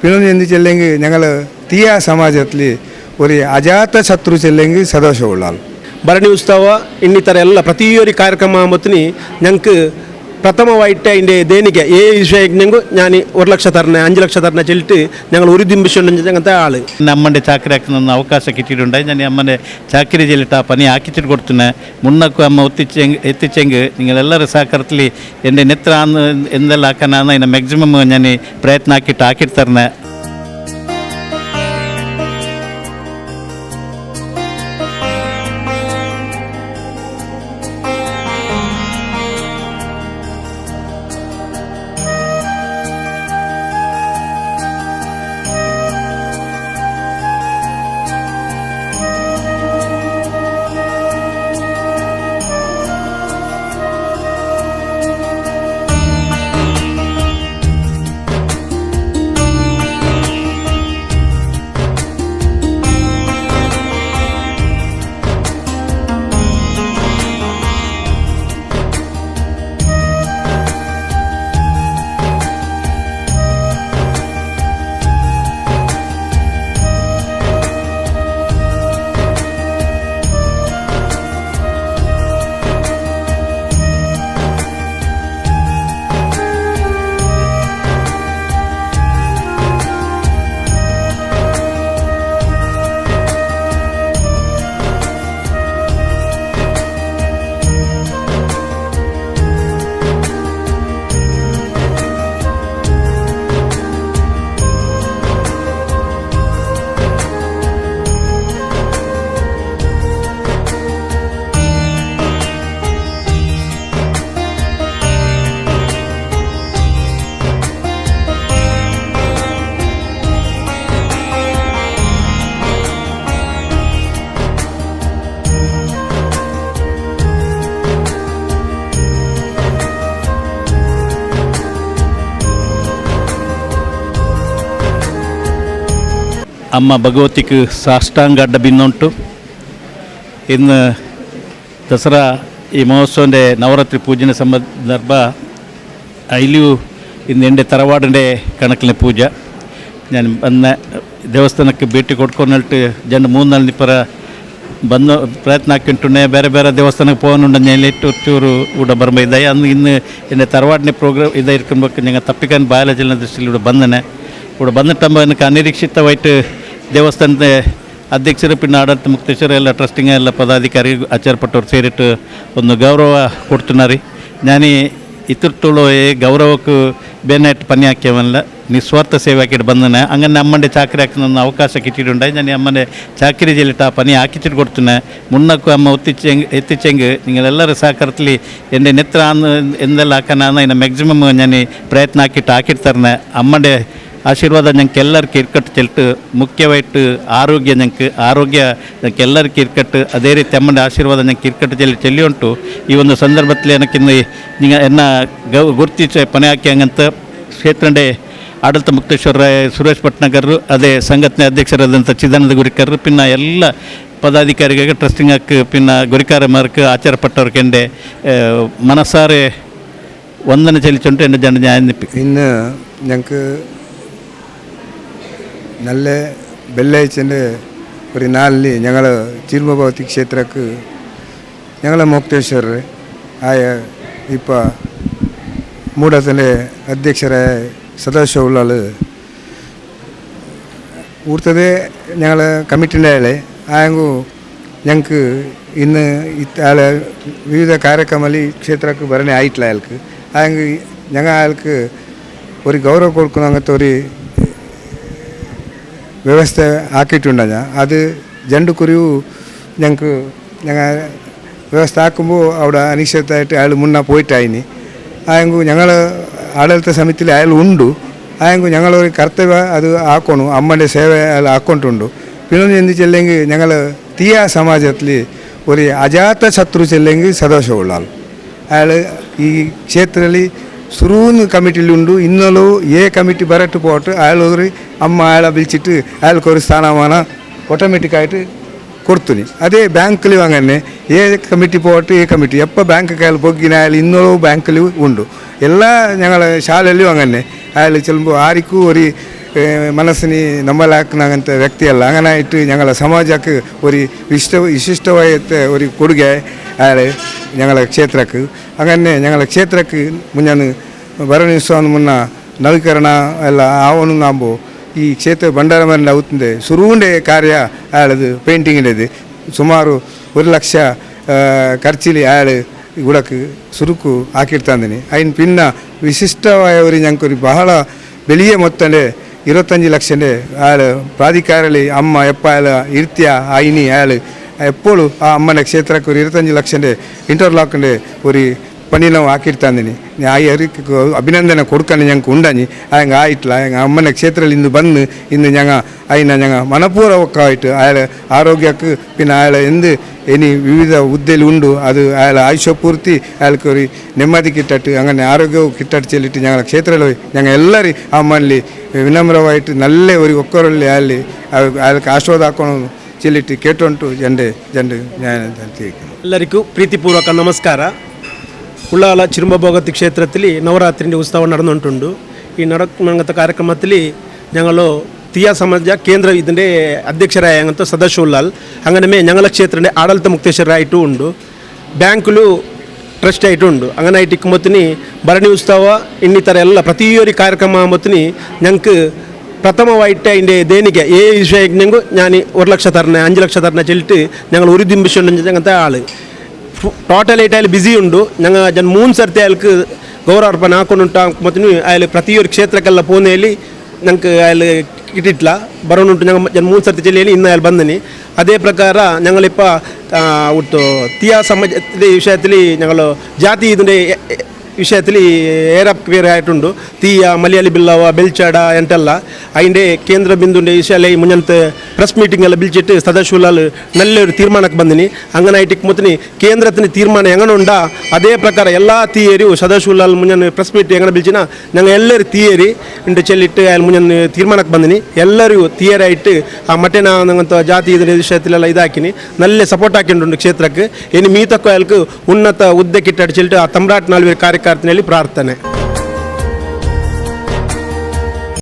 പിന്നെ എന്ത് ചെല്ലെങ്കിൽ ഞങ്ങൾ തീയ സമാജത്തിൽ ഒരു അജാത ശത്രു ചെല്ലെങ്കിൽ സദോഷമുള്ള ആൾ. ಭರಣಿ ಉತ್ಸವ ಇನ್ನಿತರ ಎಲ್ಲ ಪ್ರತಿಯೊಂದು ಕಾರ್ಯಕ್ರಮ ಮತ್ತಿನಿ ഞങ്ങൾക്ക് പ്രഥമമായിട്ട് അതിൻ്റെ ദേനിക വിഷയജ്ഞଙ୍କୁ ഞാൻ 1 ലക്ഷം തരണേ 5 ലക്ഷം തരണേ ചെല്ലിട്ട് ഞങ്ങൾ ഒരു ദിമ്പിച്ചുണ്ടെങ്കിൽ അങ്ങനത്തെ ആൾ ನಮ್ಮಂಡೆ ಚಾಕರಿ ಹಾಕಿನ ಅವಕಾಶ ಕಿಟ್ಟಿಡುಂಟಾಯಿ ನಾನು ಅಮ್ಮನೆ ಚಾಕರಿ ಚೆಲ್ಲಿಟ್ಟು ಆ ಪನಿ ಹಾಕಿച്ചിട്ട് കൊടുത്തുನೆ മുന്നಕ್ಕೂ ಅಮ್ಮ എത്തിച്ചെങ്കിൽ നിങ്ങളെല്ലാവരും സഹകരണത്തിൽ എൻ്റെ നെത്ര എന്തെല്ലാം ആക്കാനാണ് അതിനെ മാക്സിമം ഞാൻ പ്രയത്നം ആക്കിയിട്ട് തരണേ. ಅಮ್ಮ ಭಗವತಿಗೆ ಸಾಷ್ಟಾಂಗ ಅಡ್ಡ ಬಿನ್ನುಂಟು. ಇನ್ನು ದಸರಾ ಈ ಮಹೋತ್ಸವದ ನವರಾತ್ರಿ ಪೂಜೆನ ಸಂದರ್ಭ ಇಲ್ಲಿಯೂ ಇನ್ನು ಎಂಡೆ ತರವಾಡಂಡೆ ಕಣಕಲಿನ ಪೂಜೆ ನಾನು ಬಂದ ದೇವಸ್ಥಾನಕ್ಕೆ ಭೇಟಿ ಕೊಡ್ಕೊಂಡ್ಬಿಟ್ಟು ಜನ 3-4 ನಿಪ್ಪರ ಬಂದು ಪ್ರಯತ್ನ ಹಾಕಿಂಟುನೆ ಬೇರೆ ಬೇರೆ ದೇವಸ್ಥಾನಕ್ಕೆ ಹೋಗೋನುಂಡ ನೆಲೆಟ್ಟು ಚೂರು ಊಟ ಬರ್ಬೈದಾಯಿ ಅಂದು ಇನ್ನು ಎನ್ನೆ ತರವಾಡನೆ ಪ್ರೋಗ್ರಾಮ್ ಇದ ಇಟ್ಕೊಬೇಕು ഞങ്ങൾ തപ്പിക്കാൻ ബാലചലന ദൃഷ്ടിയിൽ ഇവിടെ ಬಂದನೆ ഇവിടെ ಬಂದಿಟ್ಟಂಬ എനിക്ക് ಅನಿರೀಕ್ಷಿತವಾയിട്ട് ದೇವಸ್ಥಾನದ ಅಧ್ಯಕ್ಷರು ಪಿನ್ನ ಆಡಳಿತ ಮುಕ್ತೇಶ್ವರ ಎಲ್ಲ ಟ್ರಸ್ಟಿಂಗ್ ಎಲ್ಲ ಪದಾಧಿಕಾರಿ ಆಚಾರಪಟ್ಟವ್ರು ಸೇರಿಟ್ಟು ಒಂದು ಗೌರವ ಕೊಡ್ತಿನಾರಿ. ನಾನು ಇತ್ತಿರ್ತುಳು ಗೌರವಕ್ಕೂ ಬೇನೆಟ್ಟು ಪನಿ ಹಾಕ್ಯವಲ್ಲ ನಿಸ್ವಾರ್ಥ ಸೇವೆ ಹಾಕಿಟ್ಟು ಬಂದನೆ ಹಂಗನೆ ಅಮ್ಮಂಡೆ ಚಾಕರಿ ಹಾಕಿನ ಅವಕಾಶ ಕಿಟ್ಟಿಡುಂಟಾಯಿ ನಾನು ಅಮ್ಮನೆ ಚಾಕರಿ ಚೆಲ್ಲಿಟ್ಟು ಆ ಪನಿ ಹಾಕಿച്ചിട്ട് കൊടുത്തുನೆ മുന്നಕ್ಕೂ ಅಮ್ಮ എത്തിച്ചെങ്കിൽ നിങ്ങളെല്ലാവരും സഹകരണത്തിൽ എൻ്റെ നെത്ര എന്തെല്ലാം ആക്കാനാണ് അതിനെ മാക്സിമം ഞാൻ പ്രയത്നം ആക്കിയിട്ട് തരണേ. അമ്മൻ്റെ ಆಶೀರ್ವಾದ ഞങ്ങൾക്ക് ಎಲ್ಲರಿಗೂ ಇರ್ಕಟ್ಟು ಚೆಲ್ಟು ಮುಖ್ಯವಾയിട്ട് ಆರೋಗ್ಯ ഞങ്ങൾക്ക് ಎಲ್ಲರಿಗೂ ಇರ್ಕಟ್ಟು ಅದೇ ರೀತಿ ಅಮ್ಮನ ಆಶೀರ್ವಾದ ഞങ്ങൾക്ക് ಇರ್ಕಟ್ಟು ಚೆಲ್ಲಿ ಉಂಟು. ಈ ಒಂದು ಸಂದರ್ಭದಲ್ಲಿ ನನಗಿನ್ನು ಎನ್ನ ಗುರುತಿಸಿ ಪನೆ ಹಾಕಿ ಹಂಗಂತ ಕ್ಷೇತ್ರಡೆ ಆಡಳಿತ ಮುಕ್ತೇಶ್ವರ ಸುರೇಶ್ ಭಟ್ನಗರರು ಅದೇ ಸಂಘಟನೆ ಅಧ್ಯಕ್ಷರಾದಂಥ ಚಿದಾನಂದ ಗುರಿಕರರು ಪಿನ್ನ ಎಲ್ಲ ಪದಾಧಿಕಾರಿಗಳಿಗೆ ಟ್ರಸ್ಟಿಂಗ್ ಹಾಕಿ ಪಿನ್ನ ಗುರಿಕಾರಮಾರ್ಕ್ ಆಚಾರಪಟ್ಟವ್ರಿಗೆ എൻ്റെ മനസ്സാറെ ವಂದನೆ ചെല്ലിച്ചുകൊണ്ട് എൻ്റെ ജനജാനിപ്പി. ഇന്ന് ഞങ്ങൾക്ക് നല്ല വെള്ളിയാഴ്ചൻ്റെ ഒരു നാളിൽ ഞങ്ങൾ ചിരുമഭഗവതി ക്ഷേത്രക്ക് ഞങ്ങളെ മുക്തേശ്വരർ ആയ ഇപ്പോൾ മൂടത്തിൻ്റെ അധ്യക്ഷരായ സദാശിവമുള്ള ആൾ ಊರ್ತದೆ ഞങ്ങൾ കമ്മിറ്റിൻ്റെ ആളെ ആയെങ്കിൽ ഞങ്ങൾക്ക് ഇന്ന് ആളെ വിവിധ ಕಾರ್ಯಕ್ರಮದಲ್ಲಿ ಕ್ಷೇತ್ರಕ್ಕೆ ಬರನೇ ಆಯ್ತಲ್ಲ ಅയാൾക്ക് ആയെങ്കിൽ ഞങ്ങൾ അയാൾക്ക് ഒരു ഗൗരവം കൊടുക്കുന്ന അങ്ങനത്തെ ഒരു ವ್ಯವಸ್ಥೆ ಹಾಕಿಟ್ಟುಂಡ ಅದು ಜಂಡು ಕುರಿಯು ഞങ്ങൾക്ക് ഞങ്ങൾ വ്യവസ്ഥ ആക്കുമ്പോൾ അവിടെ അനിശ്ചിതമായിട്ട് അയാൾ മുന്നേ പോയിട്ടായിനി ആയെങ്കിൽ ഞങ്ങൾ ആಡಳಿತ സമിതിയിൽ അയാൾ ഉണ്ട് ആയെങ്കിൽ ഞങ്ങളൊരു കർത്തവ്യ അത് ആക്കണം അമ്മൻ്റെ സേവ അയാൾ ആക്കൊണ്ടുണ്ട്. പിന്നെ എന്ത് ചെല്ലെങ്കിൽ ഞങ്ങൾ തീയ സമാജത്തിൽ ഒരു അജാത ശത്രു ചെല്ലെങ്കിൽ സദോഷമുള്ള ആൾ. അയാൾ ഈ ക്ഷേത്രത്തിൽ ಶುರುವಿನ ಕಮಿಟಿಲುಂಡು ಇನ್ನೂ ಕಮಿಟಿ ಬರಟ್ಟು ಪೋಟು ಅಯಾಳೋಗ್ರಿ ಅಮ್ಮ ಅಯಾಳ ಬಿಲ್ಚಿಟ್ಟು ಅಯಾಳ್ಕೊರು ಸ್ಥಾನಮಾನ ಆಟೋಮೆಟಿಕ್ಕಾയിട്ട് ಕೊಡ್ತೀನಿ. ಅದೇ ಬ್ಯಾಂಕಲ್ಲಿ ಹಂಗನ್ನೇ ಕಮಿಟಿ പോട്ട് കമ്മിറ്റി എപ്പോൾ ബാങ്ക് അയാൾ പൊക്കിന അയാൾ ഇന്നോളം ബാങ്കിൽ ഉണ്ട്. എല്ലാ ഞങ്ങളെ ശാലയിലും അങ്ങനെ അയാൾ ചെല്ലുമ്പോൾ ആർക്കും ഒരു മനസ്സിന് നമ്മളാക്കുന്നങ്ങനത്തെ വ്യക്തിയല്ല. അങ്ങനായിട്ട് ഞങ്ങളെ സമാജക്ക് ഒരു വിശിഷ്ടമായിട്ട് ഒരു കൊടുക അയാൾ ഞങ്ങളെ ಕ್ಷೇತ್ರಕ್ಕೆ. അങ്ങനെ ഞങ്ങളെ ಕ್ಷೇತ್ರಕ್ಕೆ ಮುಂಜಾನೆ ಭರಣಿ ಉತ್ಸವ ಮುನ್ನ ನವೀಕರಣ ಎಲ್ಲ ಆವಣಂಗಾಂಬೋ ಈ ಕ್ಷೇತ್ರ ಭಂಡಾರ ಮರಣ అవుతుంది. ಸುರುವುಂಡೆ ಕಾರ್ಯ ಅಯಾಳದು ಪೇಂಟಿಂಗಿನದು ಸುಮಾರು 1 ಲಕ್ಷ ಖರ್ಚಿಲಿ ಅಯಾಳು ಗುಡಕ್ಕೆ ಸುರುಕು ಹಾಕಿರ್ತಾಂದಿನಿ. ಅಯ್ನ ಪಿನ್ನ ವಿಶಿಷ್ಟವಾಯ ഒരു ഞങ്ങൾക്കൊരു ಬಹಳ വലിയ ಮೊತ್ತಂಡೆ 25 ലക്ഷൻ്റെ അയാൾ പ്രാധികാരത്തിൽ അമ്മ എപ്പോൾ അയാൾ ഇരുത്തിയ അയിനി അയാൾ എപ്പോഴും ആ അമ്മയുടെ ക്ഷേത്രಕ್ಕೆ ഒരു 25 ലക്ഷൻ്റെ ಇಂಟರ್ಲಾಕ್ൻ്റെ ഒരു പണി ನಾವು ಹಾಕಿರ್ತಾಂದಿನಿ. ಆ ಅಭಿನಂದನೆ ಕೊಡ್ಕೊಂಡು ഞങ്ങൾക്ക് ಉಂಡಾನಿ ಹಂಗೆ ಆಯ್ತಲ್ಲ ಹಂಗೆ ಅಮ್ಮನ ಕ್ಷೇತ್ರದಲ್ಲಿ ಇಂದು ಬಂದು ಇನ್ನು ഞങ്ങൾ മനഃപൂർവ്വമായിട്ട് അയാൾ ആരോഗ്യക്ക് പിന്നെ അയാൾ എന്ത് ഇനി വിവിധ ഉദ്ദേശം ഉണ്ട് അത് അയാൾ ആയുഷ്പൂർത്തി അയാൾക്ക് ഒരു നെമ്മതി കിട്ടിട്ട് അങ്ങനെ ആരോഗ്യവും കിട്ടിട്ട് ചെല്ലിട്ട് ഞങ്ങളുടെ ക്ഷേത്രത്തിൽ ഞങ്ങൾ എല്ലാവരും ആ അമ്മനിൽ വിനമ്രമായിട്ട് നല്ല ഒരു ഒക്കರಲ್ಲಿ അയാൾക്ക് ആശ്വാദാക്കണമെന്ന് ചെല്ലിട്ട് കേട്ടോണ്ട് ജണ്ട് ഞാൻ ಎಲ್ಲರಿಗೂ ಪ್ರೀತಿಪೂರ್ವಕ ನಮಸ್ಕಾರ. ಉಳ್ಳಾಲ ಚಿರುಂಬಭಗವತಿ ಕ್ಷೇತ್ರದಲ್ಲಿ ನವರಾತ್ರಿ ಉತ್ಸವ നടന്നുകൊണ്ടുണ്ട്. ഈ നടക്കുന്ന കാര്യക്രമത്തിൽ ഞങ്ങൾ തീയ സമാജ കേന്ദ്ര ഇതിൻ്റെ അധ്യക്ഷരായ അങ്ങനത്തെ സദാശിവലാൽ അങ്ങനെ ഞങ്ങളുടെ ക്ഷേത്രത്തിൻ്റെ ആಡಳಿತ ಮುಕ್ತೇಶ್ವರರಾയിട്ടു ഉണ്ട്. ಬ್ಯಾಂಕುಲು ಟ್ರಸ್ಟ್ ಆಯಿತು ഉണ്ട്. അങ്ങനെ ആയിട്ടിരിക്കുമ്പോഴത്തിന് ഭരണി ഉത്സവ ಇನ್ನಿತರ ಎಲ್ಲ ಪ್ರತಿಯೊಂದು ಕಾರ್ಯಕ್ರಮ ಆകുമ്പോഴത്തിന് ഞങ്ങൾക്ക് പ്രഥമമായിട്ട് അതിൻ്റെ ദേനിക വിഷയങ്ങൾ ഞാൻ 1 ലക്ഷം തരണേ 5 ലക്ഷം തരണേ ചെല്ലിട്ട് ഞങ്ങൾ ഒരു ദിമ്പിച്ചുണ്ട്. അങ്ങനത്തെ ആൾ ടോട്ടലായിട്ട് അയാൾ ബിസി ഉണ്ട്. ഞങ്ങൾ 3 ಸರ್ತಿ അയാൾക്ക് ಗೌರವಾರ್ಪಣ ಹಾಕೊಂಡುಂಟಾകുമ്പോഴത്തിന് അയാൾ ಪ್ರತಿಯೊಂದು ಕ್ಷೇತ್ರಕ್ಕೆಲ್ಲ പോകുന്നതിൽ ഞങ്ങൾക്ക് അയാൾ കിട്ടിയിട്ടില്ല. ಬರೋನುಂಟು ഞങ്ങൾ 3 ಸರ್ತಿ ചെല്ലിಯಲ್ಲಿ ഇന്ന് അയാൾ ಬಂದಿನಿ. അതേ പ്രಕಾರ ഞങ്ങളിപ്പോൾ ಒಟ್ಟು തീയ സമാജത്തിൻ്റെ വിഷയത്തിൽ ഞങ്ങൾ ಜಾತಿ ഇതിൻ്റെ ವಿಷಯದಲ್ಲಿ ಏರಪ್ವೇರ್ ಆಯಿತು. ತೀಯ ಮಲಯಾಳಿ ಬಿಲ್ಲವ ಬೆಲ್ಚಾಡ ಎಂಟೆಲ್ಲ അതിൻ്റെ ಕೇಂದ್ರ ಬಿಂದುಂಡೆ ವಿಷಯ ಮುಂಜಾನೆ ಪ್ರೆಸ್ ಮೀಟಿಂಗ್ ಎಲ್ಲ ಬಿಲ್ಚಿಟ್ಟು ಸದಾಶಿವಲಾಲ್ ನಲ್ಲೊരു തീരുമാനಕ್ಕೆ ಬಂದಿನಿ. അങ്ങനെ ആയിട്ടിരിക്കുമ്പോഴത്തിന് കേന്ദ്രത്തിന് തീരുമാനം എങ്ങനെ ഉണ്ടാ അതേ പ്രകാരം എല്ലാ തീയരും സദാശിവലാൽ ಮುಂಜಾನೆ ಪ್ರೆಸ್ ಮೀಟ್ എങ്ങനെ ಬಿಲ್ಚಿನ ഞങ്ങൾ ಎಲ್ಲರೂ തീയരി ഉണ്ട് ಚೆಲ್ಲಿಟ್ಟು ಅയാൾ ಮುಂಜಾನೆ തീരുമാನಕ್ಕೆ ಬಂದಿನಿ. ಎಲ್ಲರೂ തീയರಾയിട്ട് ಆ ಮಟೇನ അങ്ങനത്തെ ಜಾತಿ ഇതിൻ്റെ ವಿಷಯത്തിಲೆಲ್ಲ ಇದಾಕಿನಿ നല്ല ಸಪೋರ್ಟ್ ಹಾಕಿಂಡು ಕ್ಷೇತ್ರಕ್ಕೆ. ಇನ್ನು ಮೀತಕ್ಕೂ ಅയാൾക്ക് ಉನ್ನತ ಹುದ್ದೆ ಕಿಟ್ಟಾಡಿ ಚೆಲ್ಲಿಟ್ಟು ಆ ತಮ್ರಾಟ್ ನಾಲ್ವೀರು ಕಾರ್ಯಕರ್ತನಲ್ಲಿ ಪ್ರಾರ್ಥನೆ.